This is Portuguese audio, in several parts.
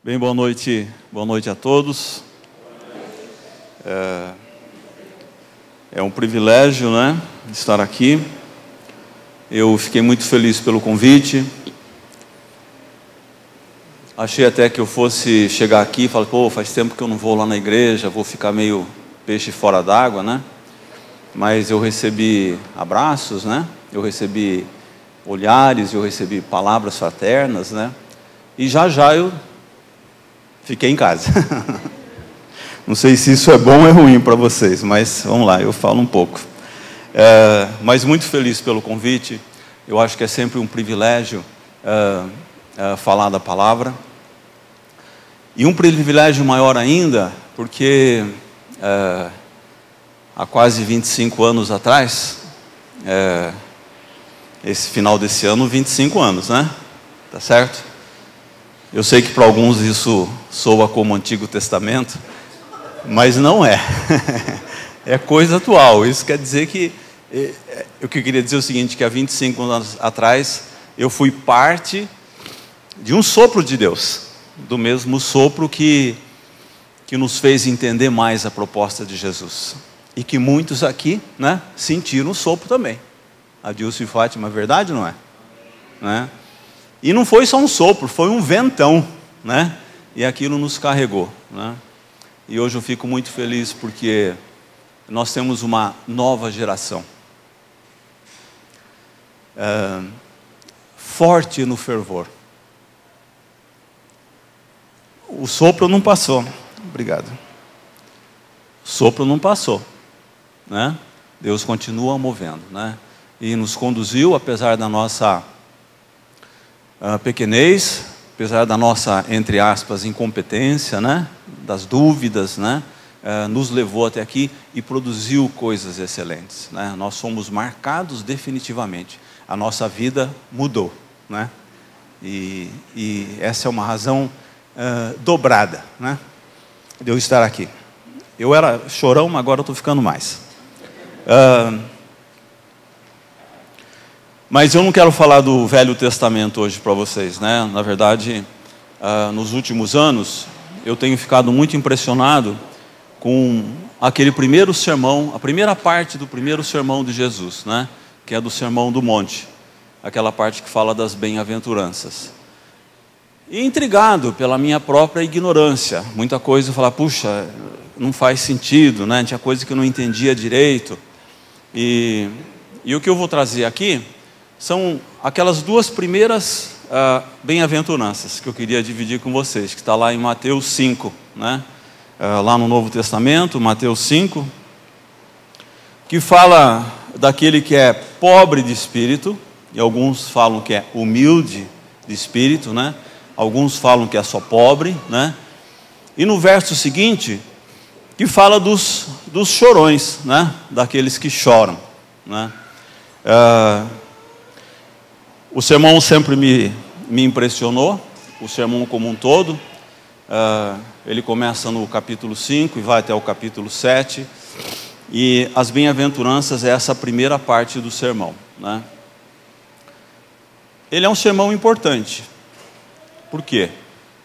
Bem, boa noite a todos. É um privilégio, né, estar aqui. Eu fiquei muito feliz pelo convite. Achei até que eu fosse chegar aqui e falar, pô, faz tempo que eu não vou lá na igreja, vou ficar meio peixe fora d'água, né? Mas eu recebi abraços, né? Eu recebi olhares, eu recebi palavras fraternas, né? E já eu fiquei em casa. Não sei se isso é bom ou é ruim para vocês, mas vamos lá, eu falo um pouco. Mas muito feliz pelo convite. Eu acho que é sempre um privilégio falar da palavra. E um privilégio maior ainda, porque há quase 25 anos atrás, esse final desse ano, 25 anos, né? Tá certo? Eu sei que para alguns isso soa como Antigo Testamento, mas não é. É coisa atual. Isso quer dizer que... O que eu queria dizer é o seguinte, que há 25 anos atrás, eu fui parte de um sopro de Deus, do mesmo sopro que nos fez entender mais a proposta de Jesus. E que muitos aqui, né, sentiram o sopro também. Adilson e Fátima, é verdade ou não é? Né? E não foi só um sopro, foi um ventão, né? E aquilo nos carregou, né? E hoje eu fico muito feliz porque nós temos uma nova geração. Forte no fervor. O sopro não passou. Obrigado. O sopro não passou, né? Deus continua movendo, né? E nos conduziu, apesar da nossa pequenez, apesar da nossa, entre aspas, incompetência, né? Das dúvidas, né? Nos levou até aqui e produziu coisas excelentes, né? Nós fomos marcados definitivamente. A nossa vida mudou, né? E essa é uma razão dobrada, né? De eu estar aqui. Eu era chorão, mas agora eu estou ficando mais. Mas eu não quero falar do Velho Testamento hoje para vocês, né? Na verdade, nos últimos anos, eu tenho ficado muito impressionado com aquele primeiro sermão, a primeira parte do primeiro sermão de Jesus, né? Que é do Sermão do Monte, aquela parte que fala das bem-aventuranças. E intrigado pela minha própria ignorância, muita coisa eu falava, puxa, não faz sentido, né? Tinha coisa que eu não entendia direito. E o que eu vou trazer aqui são aquelas duas primeiras bem-aventuranças que eu queria dividir com vocês, que está lá em Mateus 5, né? Lá no Novo Testamento, Mateus 5, que fala daquele que é pobre de espírito, e alguns falam que é humilde de espírito, né? Alguns falam que é só pobre, né? E no verso seguinte, que fala dos chorões, né? Daqueles que choram, né? O sermão sempre me impressionou, o sermão como um todo. Ele começa no capítulo 5 e vai até o capítulo 7. E as bem-aventuranças é essa primeira parte do sermão, né? Ele é um sermão importante. Por quê?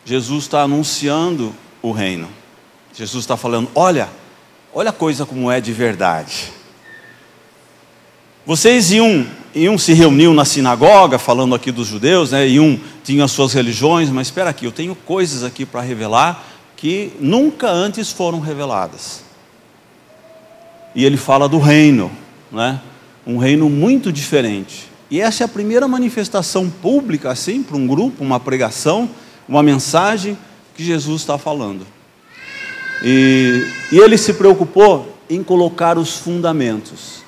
Jesus está anunciando o reino. Jesus está falando, olha a coisa como é de verdade. Vocês iam se reuniam na sinagoga, falando aqui dos judeus, né? Tinham as suas religiões, mas espera aqui, eu tenho coisas aqui para revelar que nunca antes foram reveladas. E ele fala do reino, né? Um reino muito diferente. E essa é a primeira manifestação pública, assim, para um grupo, uma pregação, uma mensagem que Jesus está falando. E ele se preocupou em colocar os fundamentos.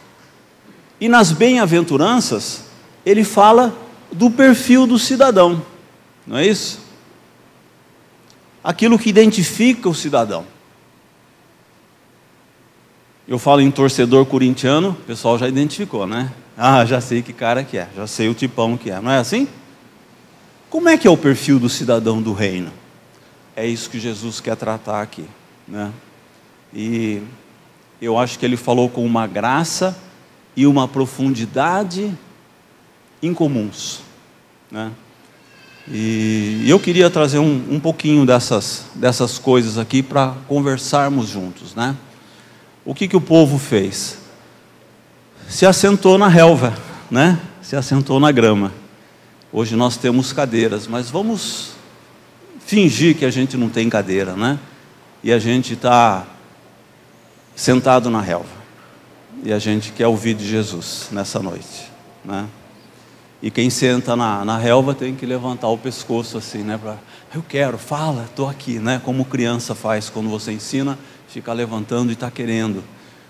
E nas bem-aventuranças, ele fala do perfil do cidadão, não é isso? Aquilo que identifica o cidadão. Eu falo em torcedor corintiano, o pessoal já identificou, né? Ah, já sei que cara que é, já sei o tipão que é, não é assim? Como é que é o perfil do cidadão do reino? É isso que Jesus quer tratar aqui, né? E eu acho que ele falou com uma graça e uma profundidade incomuns, né? E eu queria trazer um pouquinho dessas coisas aqui para conversarmos juntos, né? O que o povo fez? Se assentou na relva, né? Se assentou na grama. Hoje nós temos cadeiras, mas vamos fingir que a gente não tem cadeira, né? E a gente está sentado na relva. E a gente quer ouvir de Jesus nessa noite, né? E quem senta na relva tem que levantar o pescoço assim, né? Eu quero, fala, estou aqui, né? Como criança faz quando você ensina, fica levantando e está querendo.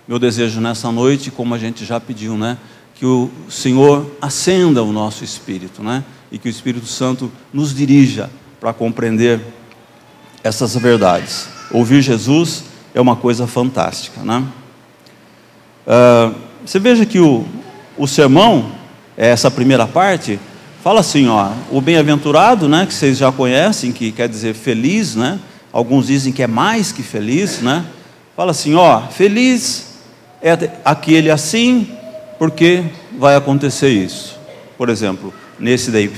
Meu desejo nessa noite, como a gente já pediu, né? Que o Senhor acenda o nosso espírito, né? E que o Espírito Santo nos dirija para compreender essas verdades. Ouvir Jesus é uma coisa fantástica, né? Você veja que o sermão, essa primeira parte, fala assim, ó, o bem-aventurado, né, que vocês já conhecem, que quer dizer feliz, né? Alguns dizem que é mais que feliz, né? Fala assim, ó, feliz é aquele assim, porque vai acontecer isso. Por exemplo, nesse daí,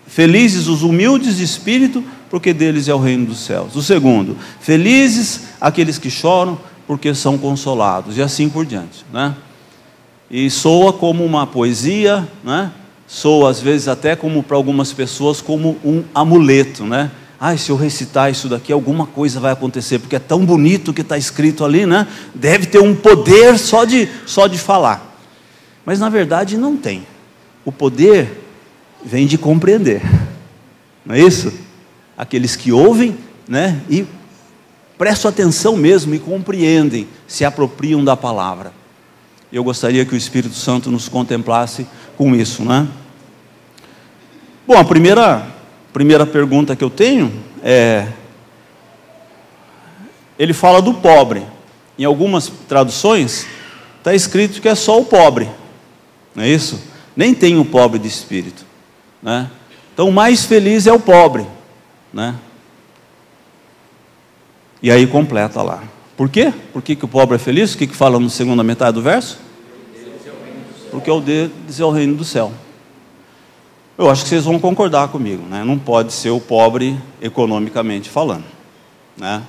felizes os humildes de espírito, porque deles é o reino dos céus. O segundo, felizes aqueles que choram, porque são consolados, e assim por diante, né? E soa como uma poesia, né? Soa às vezes até como para algumas pessoas como um amuleto, né? Se eu recitar isso daqui, alguma coisa vai acontecer, porque é tão bonito o que está escrito ali, né? Deve ter um poder só de falar. Mas na verdade não tem. O poder vem de compreender, não é isso? Aqueles que ouvem, né? E prestam atenção mesmo e compreendem, se apropriam da palavra. Eu gostaria que o Espírito Santo nos contemplasse com isso, né? Bom, a primeira pergunta que eu tenho é... Ele fala do pobre. Em algumas traduções, está escrito que é só o pobre. Não é isso? Nem tem o pobre de espírito, né? Então, o mais feliz é o pobre, né? E aí completa lá. Por quê? Por que o pobre é feliz? O que fala na segunda metade do verso? Porque o deles é o reino do céu. Eu acho que vocês vão concordar comigo, né? Não pode ser o pobre economicamente falando, né?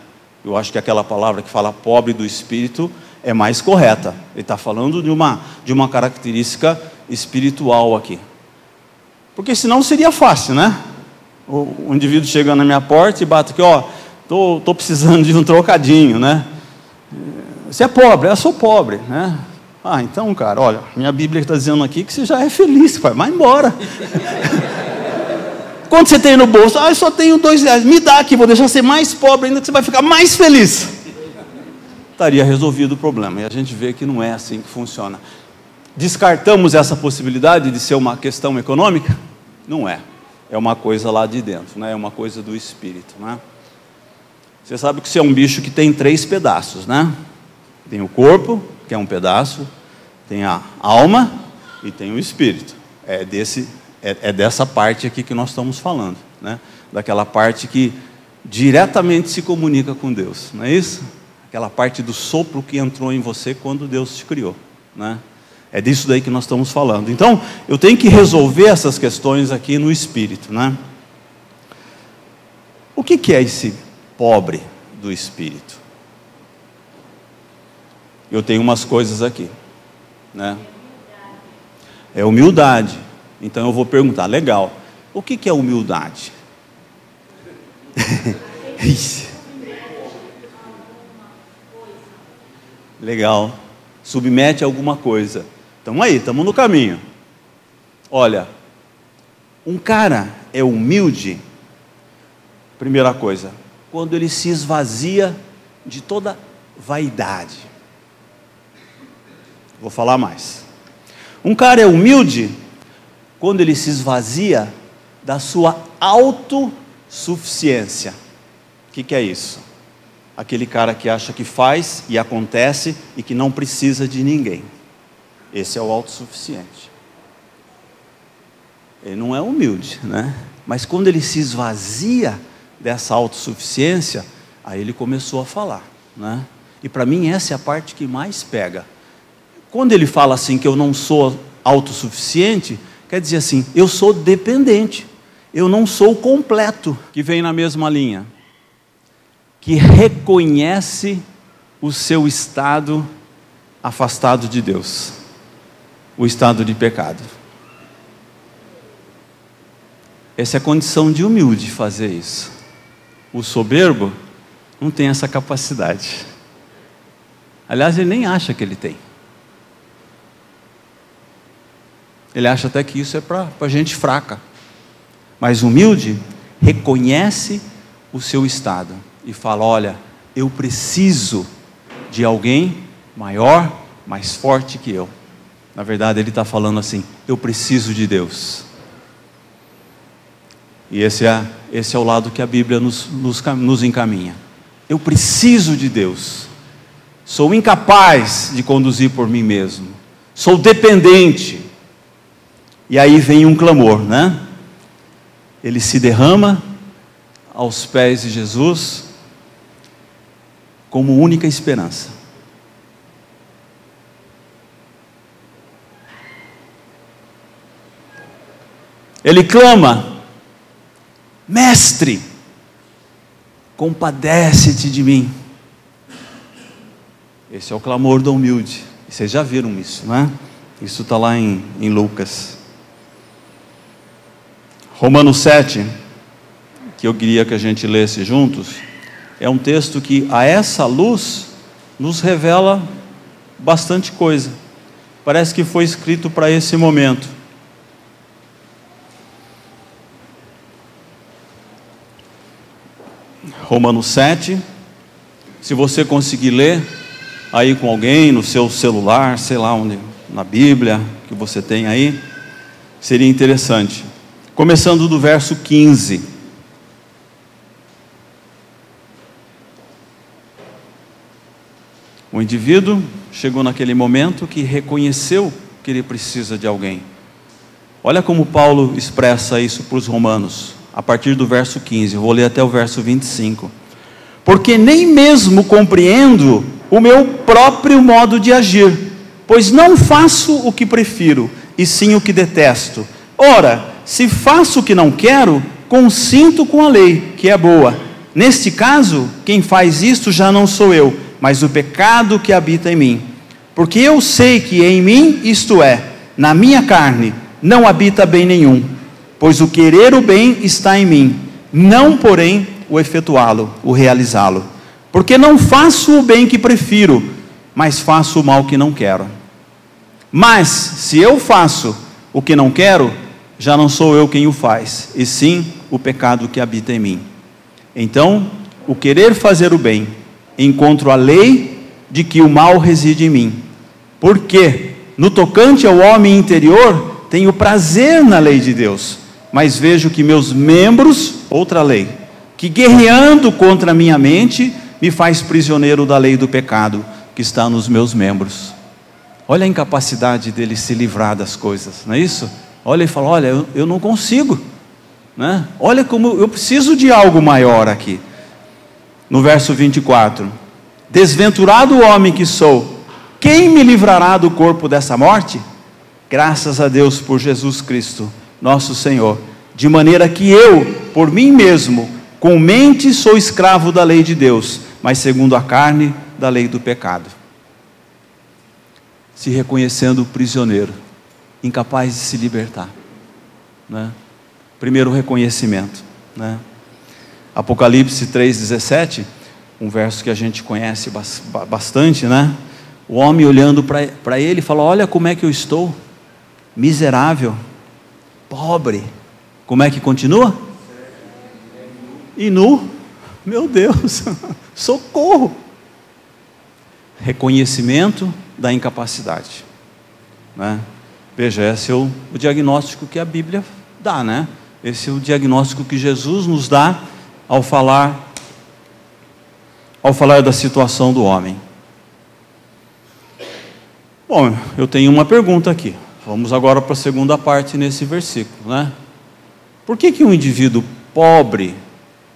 Eu acho que aquela palavra que fala pobre do espírito é mais correta. Ele está falando de uma característica espiritual aqui. Porque senão seria fácil, né? O indivíduo chega na minha porta e bate aqui, ó, tô precisando de um trocadinho, né? Você é pobre? Eu sou pobre, né? Então, cara, olha, minha Bíblia está dizendo aqui que você já é feliz, pai, vai embora. Quanto você tem no bolso? Eu só tenho R$2, me dá aqui, vou deixar você mais pobre ainda, que você vai ficar mais feliz. Estaria resolvido o problema, e a gente vê que não é assim que funciona. Descartamos essa possibilidade de ser uma questão econômica? Não é. É uma coisa lá de dentro, né? É uma coisa do espírito, né? Você sabe que você é um bicho que tem 3 pedaços, né? Tem o corpo, que é um pedaço, tem a alma e tem o espírito. É dessa parte aqui que nós estamos falando, né? Daquela parte que diretamente se comunica com Deus, não é isso? Aquela parte do sopro que entrou em você quando Deus te criou, né? É disso daí que nós estamos falando. Então, eu tenho que resolver essas questões aqui no espírito, né? O que é esse pobre do espírito? Eu tenho umas coisas aqui, né? É humildade. Então eu vou perguntar, legal, o que é humildade? Legal, submete a alguma coisa. Estamos no caminho. Olha, um cara é humilde, primeira coisa, quando ele se esvazia de toda vaidade. Vou falar mais. Um cara é humilde quando ele se esvazia da sua autossuficiência. O que é isso? Aquele cara que acha que faz e acontece e que não precisa de ninguém. Esse é o autossuficiente. Ele não é humilde, né? Mas quando ele se esvazia dessa autossuficiência, aí ele começou a falar, né? E para mim essa é a parte que mais pega. Quando ele fala assim que eu não sou autossuficiente, quer dizer assim, eu sou dependente. eu não sou completo, que vem na mesma linha, que reconhece o seu estado afastado de Deus, o estado de pecado. Essa é a condição de humilde fazer isso. O soberbo não tem essa capacidade. Aliás, ele nem acha que ele tem. Ele acha até que isso é para gente fraca. Mas humilde reconhece o seu estado e fala: olha, eu preciso de alguém maior, mais forte que eu. Na verdade, ele está falando assim: eu preciso de Deus. E esse é o lado que a Bíblia nos encaminha. Eu preciso de Deus. Sou incapaz de conduzir por mim mesmo. Sou dependente. E aí vem um clamor, né? Ele se derrama aos pés de Jesus como única esperança. Ele clama: Mestre, compadece-te de mim. Esse é o clamor do humilde. Vocês já viram isso, não é? Isso está lá em Lucas. Romanos 7, que eu queria que a gente lesse juntos, é um texto que a essa luz nos revela bastante coisa. Parece que foi escrito para esse momento. Romanos 7, se você conseguir ler aí com alguém, no seu celular, sei lá onde, na Bíblia que você tem aí, seria interessante. Começando do verso 15. O indivíduo chegou naquele momento que reconheceu que ele precisa de alguém. Olha como Paulo expressa isso para os romanos, a partir do verso 15, eu vou ler até o verso 25. Porque nem mesmo compreendo o meu próprio modo de agir, pois não faço o que prefiro, e sim o que detesto. Ora, se faço o que não quero, consinto com a lei, que é boa. Neste caso, quem faz isto já não sou eu, mas o pecado que habita em mim. Porque eu sei que em mim, isto é, na minha carne, não habita bem nenhum. Pois o querer o bem está em mim, não porém o efetuá-lo, o realizá-lo. Porque não faço o bem que prefiro, mas faço o mal que não quero. Mas, se eu faço o que não quero, já não sou eu quem o faz, e sim o pecado que habita em mim. Então, o querer fazer o bem, encontro a lei de que o mal reside em mim. Porque, no tocante ao homem interior, tenho prazer na lei de Deus, mas vejo que meus membros, outra lei, que guerreando contra a minha mente, me faz prisioneiro da lei do pecado que está nos meus membros. Olha a incapacidade dele se livrar das coisas, não é isso? Olha e fala: olha, eu não consigo, né? Olha como eu preciso de algo maior aqui. No verso 24: desventurado homem que sou, quem me livrará do corpo dessa morte? Graças a Deus por Jesus Cristo, nosso Senhor, de maneira que eu, por mim mesmo, com mente sou escravo da lei de Deus, mas segundo a carne, da lei do pecado. Se reconhecendo prisioneiro, incapaz de se libertar, né? Primeiro reconhecimento, né? Apocalipse 3,17, um verso que a gente conhece bastante, né? O homem olhando para ele fala: olha como é que eu estou, miserável, pobre. Como é que continua? E nu, meu Deus, socorro. Reconhecimento da incapacidade, né? Veja, esse é o diagnóstico que a Bíblia dá, né? Esse é o diagnóstico que Jesus nos dá ao falar da situação do homem. Bom, eu tenho uma pergunta aqui. Vamos agora para a segunda parte nesse versículo, né? Por que um indivíduo pobre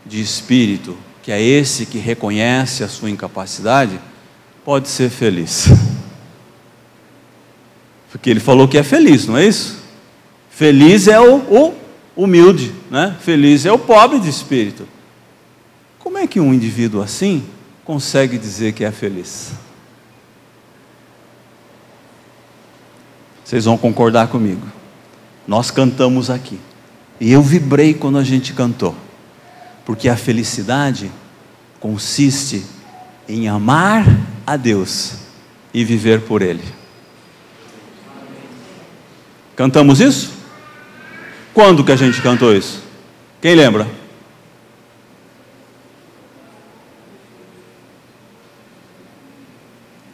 de espírito, que é esse que reconhece a sua incapacidade, pode ser feliz? Porque ele falou que é feliz, não é isso? Feliz é o humilde, né? Feliz é o pobre de espírito. Como é que um indivíduo assim consegue dizer que é feliz? Vocês vão concordar comigo. Nós cantamos aqui, e eu vibrei quando a gente cantou, porque a felicidade consiste em amar a Deus e viver por Ele. Cantamos isso? Quando que a gente cantou isso? Quem lembra?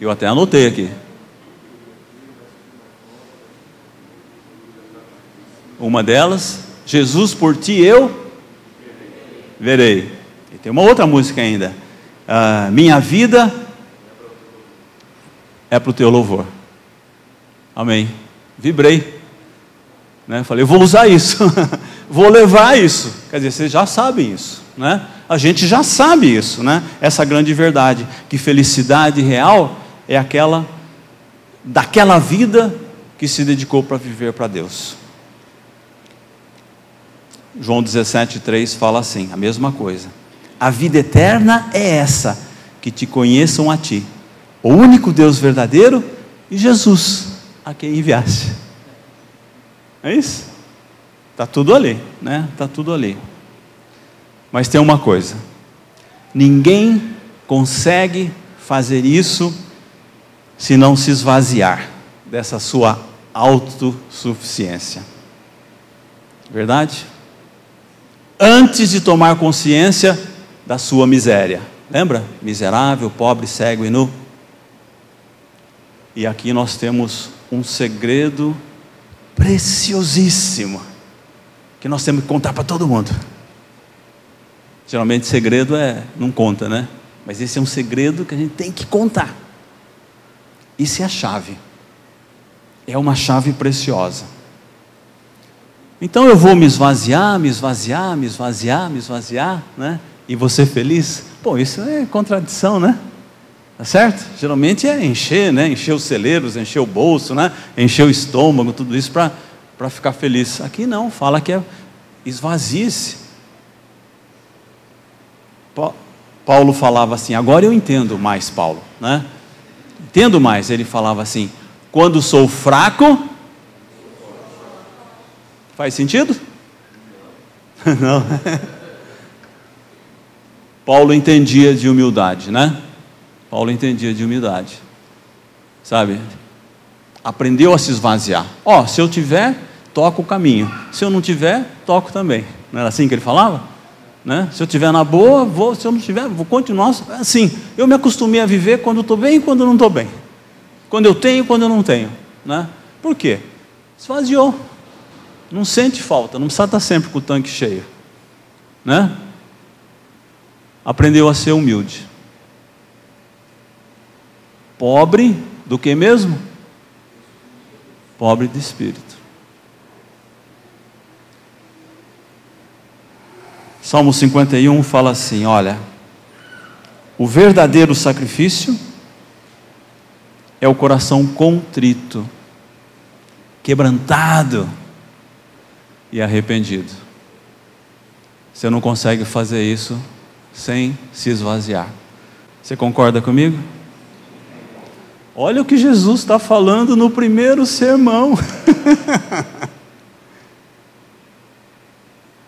Eu até anotei aqui. Uma delas, Jesus por ti eu verei. E tem uma outra música ainda. Minha vida é para o teu louvor. Amém. Vibrei, né? Falei, eu vou usar isso. Vou levar isso. Quer dizer, vocês já sabem isso, né? A gente já sabe isso, né? Essa grande verdade, que felicidade real é aquela daquela vida que se dedicou para viver para Deus. João 17,3 fala assim, a mesma coisa. A vida eterna é essa, que te conheçam a ti, o único Deus verdadeiro, e Jesus, a quem enviaste. É isso? Está tudo ali, né? Está tudo ali. Mas tem uma coisa, ninguém consegue fazer isso se não se esvaziar dessa sua autossuficiência. Verdade? Antes de tomar consciência da sua miséria. Lembra? Miserável, pobre, cego e nu. E aqui nós temos um segredo preciosíssimo, que nós temos que contar para todo mundo. Geralmente segredo não conta, né? Mas esse é um segredo que a gente tem que contar. Isso é a chave. É uma chave preciosa. Então eu vou me esvaziar, né? E você feliz? Pô, isso é contradição, né? Tá certo? Geralmente é encher, né? Encher os celeiros, encher o bolso, né? Encher o estômago, tudo isso para ficar feliz. Aqui não, fala que é esvazie-se. Paulo falava assim, agora eu entendo mais Paulo, né? Entendo mais, ele falava assim, quando sou fraco... Faz sentido? Não. Paulo entendia de humildade, né? Paulo entendia de humildade. Sabe? Aprendeu a se esvaziar. Se eu tiver, toco o caminho. Se eu não tiver, toco também. Não era assim que ele falava? Né? Se eu tiver na boa, vou. Se eu não tiver, vou continuar assim. Eu me acostumei a viver quando estou bem e quando não estou bem. Quando eu tenho e quando eu não tenho, né? Por quê? Esvaziou. Não sente falta, não precisa estar sempre com o tanque cheio, né? Aprendeu a ser humilde. Pobre do que mesmo? Pobre de espírito. Salmo 51 fala assim, olha, o verdadeiro sacrifício é o coração contrito, quebrantado e arrependido. Você não consegue fazer isso sem se esvaziar. Você concorda comigo? Olha o que Jesus está falando no primeiro sermão.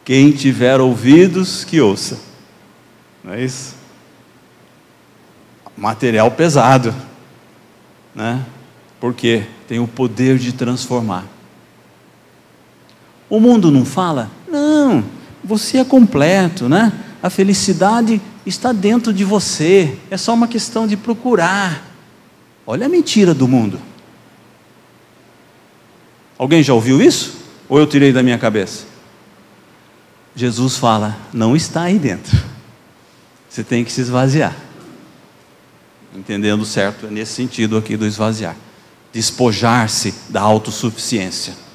Quem tiver ouvidos, que ouça. Não é isso? Material pesado, né? Porque tem o poder de transformar. O mundo não fala? Não, você é completo, né? A felicidade está dentro de você, é só uma questão de procurar. Olha a mentira do mundo. Alguém já ouviu isso? Ou eu tirei da minha cabeça? Jesus fala, não está aí dentro. Você tem que se esvaziar. Entendendo certo, é nesse sentido aqui do esvaziar. Despojar-se da autossuficiência.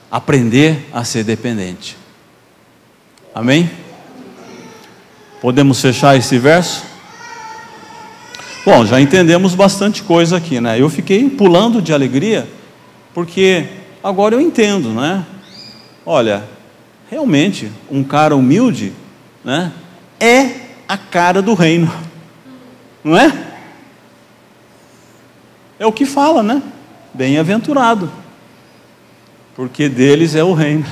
Aprender a ser dependente. Amém? Podemos fechar esse verso? Bom, já entendemos bastante coisa aqui, né? Eu fiquei pulando de alegria, porque agora eu entendo, né? Olha, realmente, um cara humilde, né, é a cara do reino, não é? É o que fala, né? Bem-aventurado, porque deles é o reino.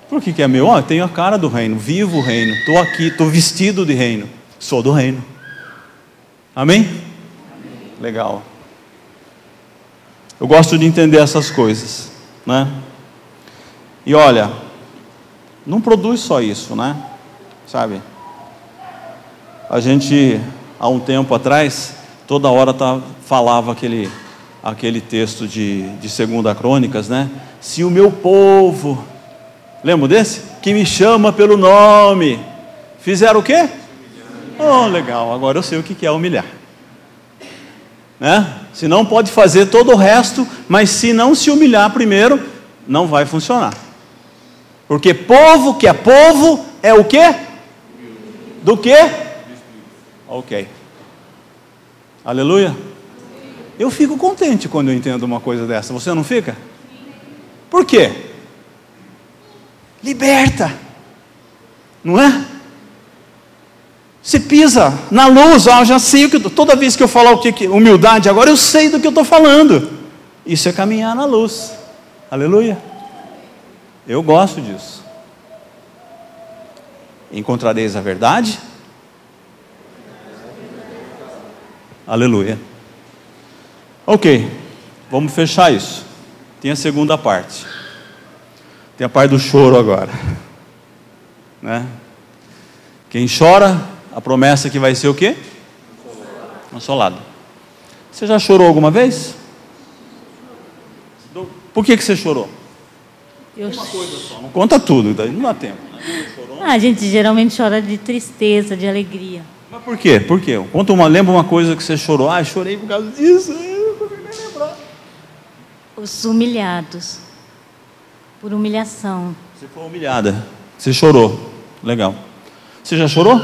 Por que é meu? Eu tenho a cara do reino, vivo o reino, estou aqui, estou vestido de reino, sou do reino. Amém? Amém? Legal. Eu gosto de entender essas coisas, né? E olha, não produz só isso, né? Sabe? A gente, há um tempo atrás, toda hora falava aquele texto de 2 Crônicas, né? Se o meu povo, lembra desse? Que me chama pelo nome, fizeram o quê? Oh, legal, agora eu sei o que é humilhar, né? Se não pode fazer todo o resto, mas se não se humilhar primeiro, não vai funcionar. Porque povo que é povo é o quê? Do quê? Ok. Aleluia. Eu fico contente quando eu entendo uma coisa dessa. Você não fica? Por quê? Liberta. Não é? Você pisa na luz, eu já sei o que toda vez que eu falar o que humildade, agora eu sei do que eu estou falando. Isso é caminhar na luz. Aleluia. Eu gosto disso. Encontrareis a verdade. Aleluia. Ok, vamos fechar isso. Tem a segunda parte. Tem a parte do choro agora, né? Quem chora, a promessa que vai ser o quê? Consolado. Você já chorou alguma vez? Por que você chorou? Uma coisa só, não conta tudo, daí não dá tempo, né? A gente geralmente chora de tristeza, de alegria. Mas por quê? Por quê? Lembra uma coisa que você chorou. Ah, chorei por causa disso. Eu não consigo nem lembrar. Os humilhados. Por humilhação. Você foi humilhada. Você chorou. Legal. Você já chorou?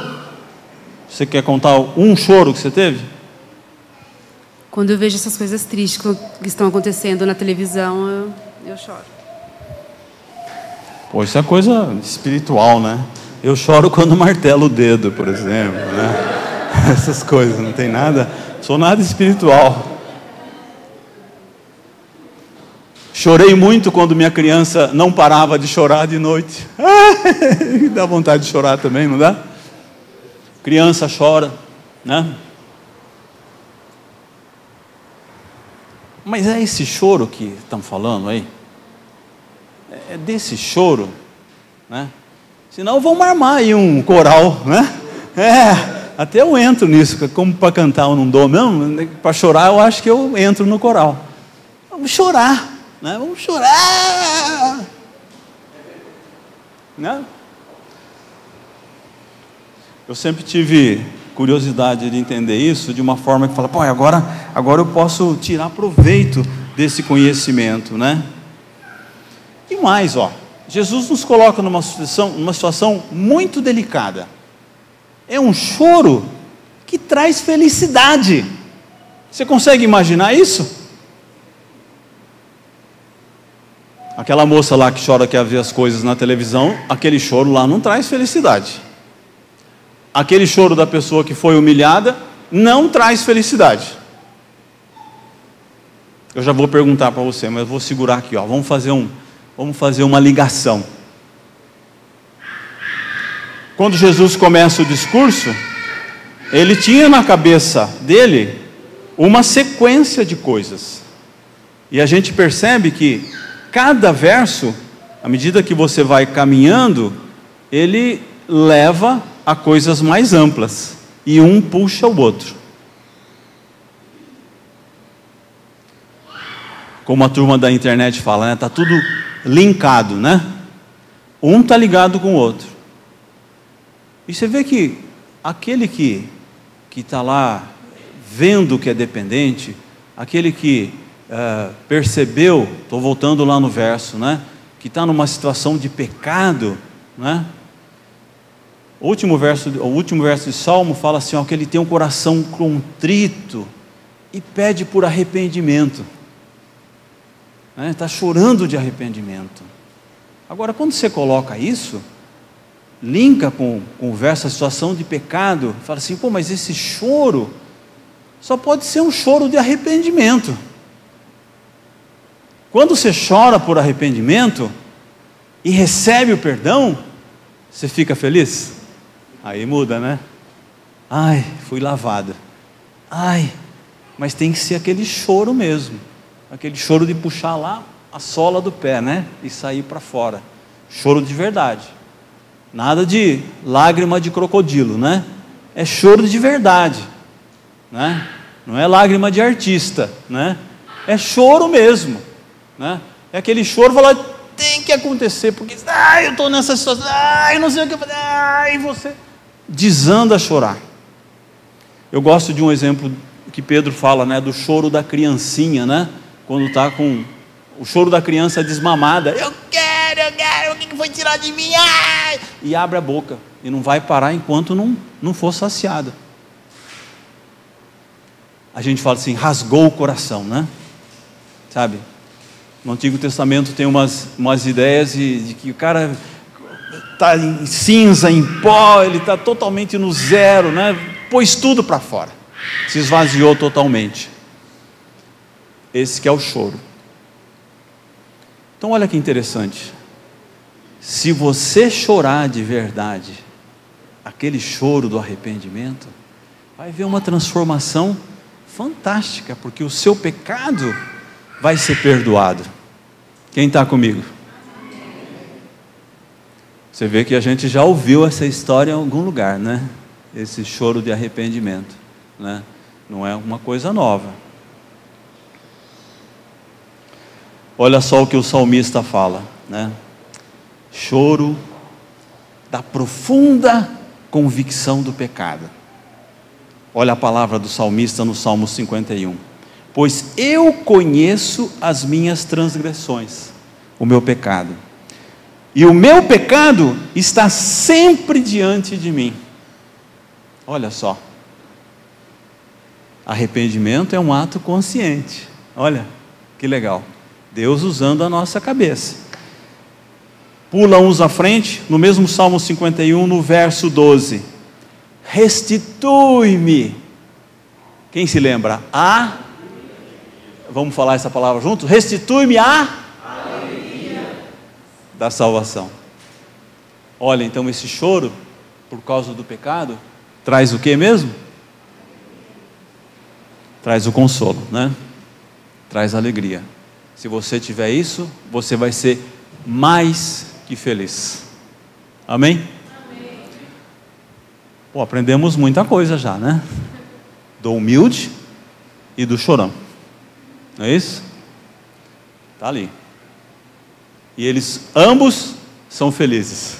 Você quer contar um choro que você teve? Quando eu vejo essas coisas tristes que estão acontecendo na televisão, eu choro. Pô, isso é coisa espiritual, né? Eu choro quando martelo o dedo, por exemplo, né? Essas coisas, não tem nada, sou nada espiritual. Chorei muito quando minha criança não parava de chorar de noite. Dá vontade de chorar também, não dá? Criança chora, né? Mas é esse choro que estamos falando aí? É desse choro, né? Senão vamos armar aí um coral, né? Até eu entro nisso, como para cantar eu não dou mesmo, para chorar eu acho que eu entro no coral. Vamos chorar, né? Vamos chorar, né? Eu sempre tive curiosidade de entender isso de uma forma que fala, pô, agora eu posso tirar proveito desse conhecimento, né? E mais, Jesus nos coloca numa situação muito delicada. É um choro que traz felicidade. Você consegue imaginar isso? Aquela moça lá que chora que vê as coisas na televisão, aquele choro lá não traz felicidade. Aquele choro da pessoa que foi humilhada não traz felicidade. Eu já vou perguntar para você, mas eu vou segurar aqui, vamos fazer uma ligação. Quando Jesus começa o discurso, ele tinha na cabeça dele uma sequência de coisas. E a gente percebe que cada verso, à medida que você vai caminhando, ele leva a coisas mais amplas. E um puxa o outro. Como a turma da internet fala, né? Tá tudo linkado, né? Um está ligado com o outro. E você vê que aquele que está lá vendo que é dependente, aquele que percebeu, estou voltando lá no verso, né? Que está numa situação de pecado, né? O último verso de Salmo fala assim, que ele tem um coração contrito e pede por arrependimento. Está chorando de arrependimento. Agora, quando você coloca isso, linka com conversa, a situação de pecado, fala assim, pô, mas esse choro só pode ser um choro de arrependimento. Quando você chora por arrependimento e recebe o perdão, você fica feliz? Aí muda, né? Ai, fui lavado. Ai, mas tem que ser aquele choro mesmo, aquele choro de puxar lá a sola do pé, né? E sair para fora. Choro de verdade. Nada de lágrima de crocodilo, né? É choro de verdade, né? Não é lágrima de artista, né? É choro mesmo, né? É aquele choro falar, tem que acontecer, porque eu estou nessa situação, eu não sei o que fazer, e você desanda a chorar. Eu gosto de um exemplo que Pedro fala, né? Do choro da criancinha, né? Quando está com o choro da criança desmamada, eu quero, o que foi tirar de mim? Ai! E abre a boca, e não vai parar enquanto não for saciada. A gente fala assim, rasgou o coração, né? Sabe? No Antigo Testamento tem umas ideias de que o cara está em cinza, em pó, ele está totalmente no zero, né? Pôs tudo para fora, se esvaziou totalmente. Esse que é o choro. Então olha que interessante, se você chorar de verdade, aquele choro do arrependimento, vai ver uma transformação fantástica, porque o seu pecado vai ser perdoado. Quem está comigo? Você vê que a gente já ouviu essa história em algum lugar, né? Esse choro de arrependimento, né? Não é uma coisa nova. Olha só o que o salmista fala, né? Choro da profunda convicção do pecado. Olha a palavra do salmista no Salmo 51. Pois eu conheço as minhas transgressões, o meu pecado. E o meu pecado está sempre diante de mim. Olha só. Arrependimento é um ato consciente. Olha, que legal. Deus usando a nossa cabeça. Pula uns à frente, no mesmo Salmo 51, no verso 12. Restitui-me. Quem se lembra? Vamos falar essa palavra junto? Restitui-me a alegria da salvação. Olha, então esse choro, por causa do pecado, traz o que mesmo? Traz o consolo, né? Traz alegria. Se você tiver isso, você vai ser mais que feliz. Amém? Amém. Pô, aprendemos muita coisa já, né? Do humilde e do chorão. Não é isso? Está ali. E eles ambos são felizes,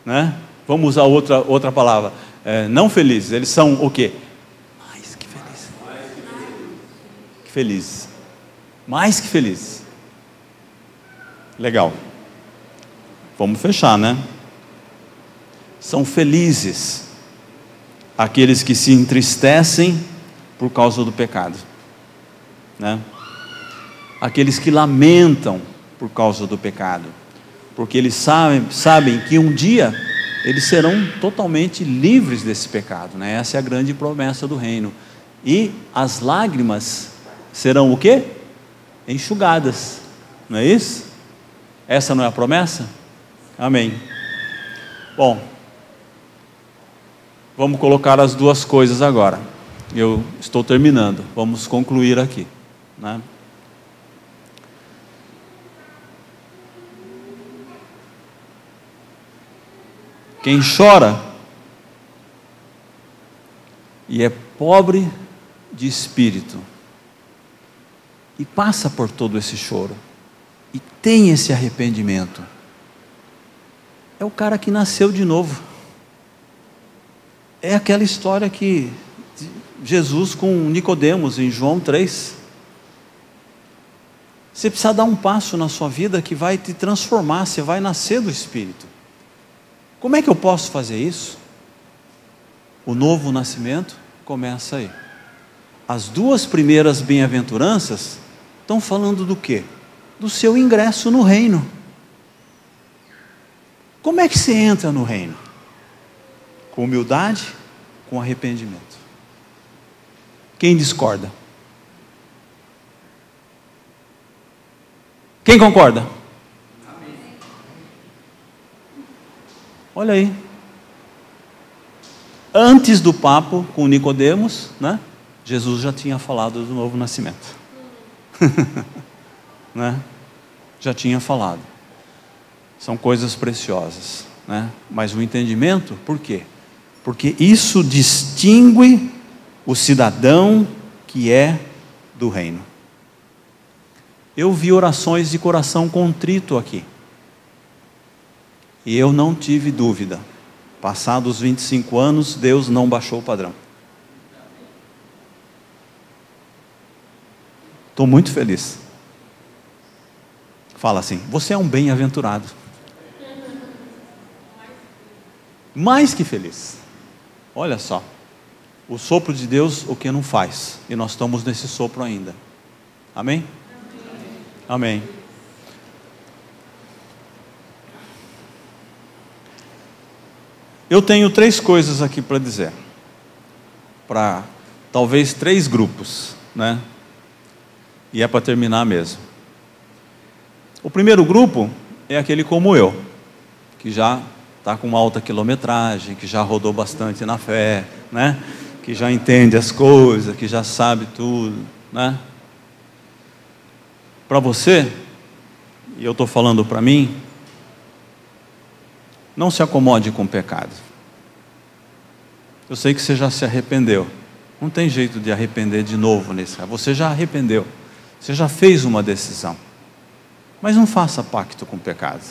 né? Vamos usar outra palavra. Não felizes, eles são o quê? Mais que felizes. Que felizes. Mais que felizes. Legal. Vamos fechar, né? São felizes aqueles que se entristecem por causa do pecado, né? Aqueles que lamentam por causa do pecado, porque eles sabem que um dia eles serão totalmente livres desse pecado, né? Essa é a grande promessa do reino. E as lágrimas serão o quê? Enxugadas, não é isso? Essa não é a promessa? Amém. Bom, vamos colocar as duas coisas agora. Eu estou terminando, vamos concluir aqui, né? Quem chora e é pobre de espírito e passa por todo esse choro e tem esse arrependimento, é o cara que nasceu de novo. É aquela história que Jesus com Nicodemos em João 3. Você precisa dar um passo na sua vida que vai te transformar, você vai nascer do Espírito. Como é que eu posso fazer isso? O novo nascimento começa aí. As duas primeiras bem-aventuranças estão falando do quê? Do seu ingresso no reino. Como é que você entra no reino? Com humildade, com arrependimento. Quem discorda? Quem concorda? Amém. Olha aí. Antes do papo com Nicodemos, né? Jesus já tinha falado do novo nascimento. Né? Já tinha falado. São coisas preciosas, né? Mas o entendimento, por quê? Porque isso distingue o cidadão que é do reino. Eu vi orações de coração contrito aqui. E eu não tive dúvida. Passados 25 anos, Deus não baixou o padrão. Estou muito feliz. Fala assim, você é um bem-aventurado. Mais que feliz. Olha só. O sopro de Deus, o que não faz. E nós estamos nesse sopro ainda. Amém? Amém. Eu tenho 3 coisas aqui para dizer. Para talvez 3 grupos, né? E é para terminar mesmo. O primeiro grupo é aquele como eu, que já está com uma alta quilometragem, que já rodou bastante na fé, né? Que já entende as coisas, que já sabe tudo, né? Para você, e eu estou falando para mim, não se acomode com o pecado. Eu sei que você já se arrependeu. Não tem jeito de arrepender de novo nesse caso. Você já arrependeu. Você já fez uma decisão. Mas não faça pacto com o pecado.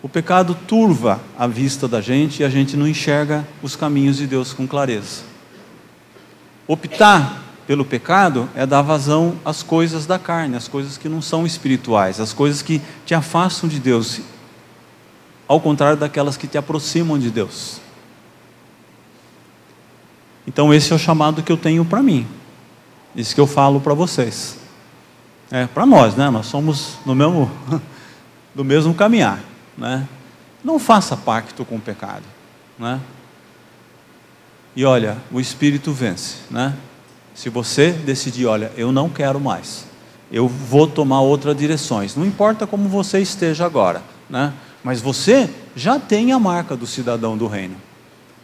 O pecado turva a vista da gente e a gente não enxerga os caminhos de Deus com clareza. Optar pelo pecado é dar vazão às coisas da carne, às coisas que não são espirituais, às coisas que te afastam de Deus, ao contrário daquelas que te aproximam de Deus. Então esse é o chamado que eu tenho para mim. Isso que eu falo para vocês. É para nós, né? Nós somos do mesmo caminhar, né? Não faça pacto com o pecado, né? E olha, o Espírito vence, né? Se você decidir, olha, eu não quero mais, eu vou tomar outras direções, não importa como você esteja agora, né? Mas você já tem a marca do cidadão do reino,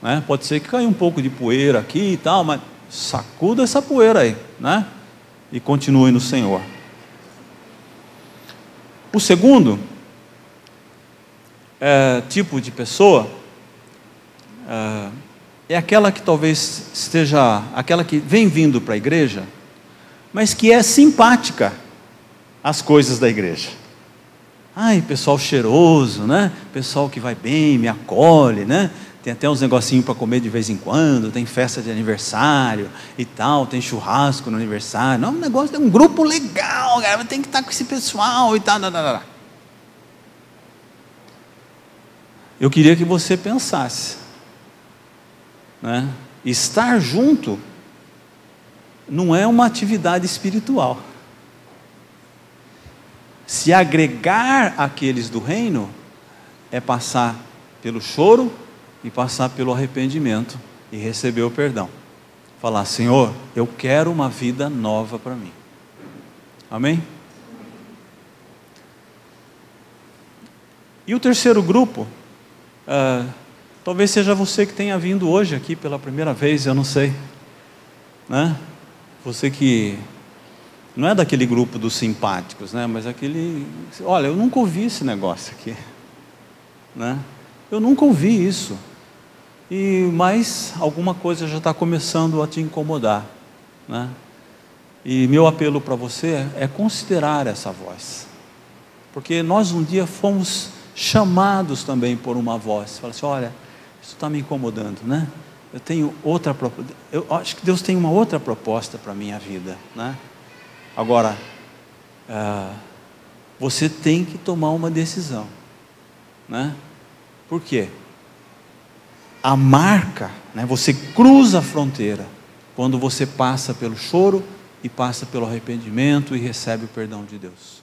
né? Pode ser que caia um pouco de poeira aqui e tal, mas sacuda essa poeira aí, né? E continue no Senhor. O segundo tipo de pessoa é aquela que talvez esteja, aquela que vem vindo para a igreja, mas que é simpática às coisas da igreja. Ai, pessoal cheiroso, né? Pessoal que vai bem, me acolhe, né? Tem até uns negocinhos para comer de vez em quando, tem festa de aniversário e tal, tem churrasco no aniversário. Não, um negócio, é um grupo legal, cara, tem que estar com esse pessoal e tal. Eu queria que você pensasse, né? Estar junto não é uma atividade espiritual. Se agregar àqueles do reino é passar pelo choro e passar pelo arrependimento e receber o perdão. Falar, Senhor, eu quero uma vida nova para mim. Amém? E o terceiro grupo, talvez seja você que tenha vindo hoje aqui pela primeira vez, eu não sei, né? Você que não é daquele grupo dos simpáticos, né? Mas aquele, olha, eu nunca ouvi esse negócio aqui, né? Eu nunca ouvi isso. Mas alguma coisa já está começando a te incomodar, né? E meu apelo para você é considerar essa voz, porque nós um dia fomos chamados também por uma voz. Fala assim, olha, isso está me incomodando, né? Eu tenho outra proposta. Eu acho que Deus tem uma outra proposta para a minha vida, né? Agora, você tem que tomar uma decisão, né? Por quê? A marca, né? Você cruza a fronteira quando você passa pelo choro e passa pelo arrependimento e recebe o perdão de Deus.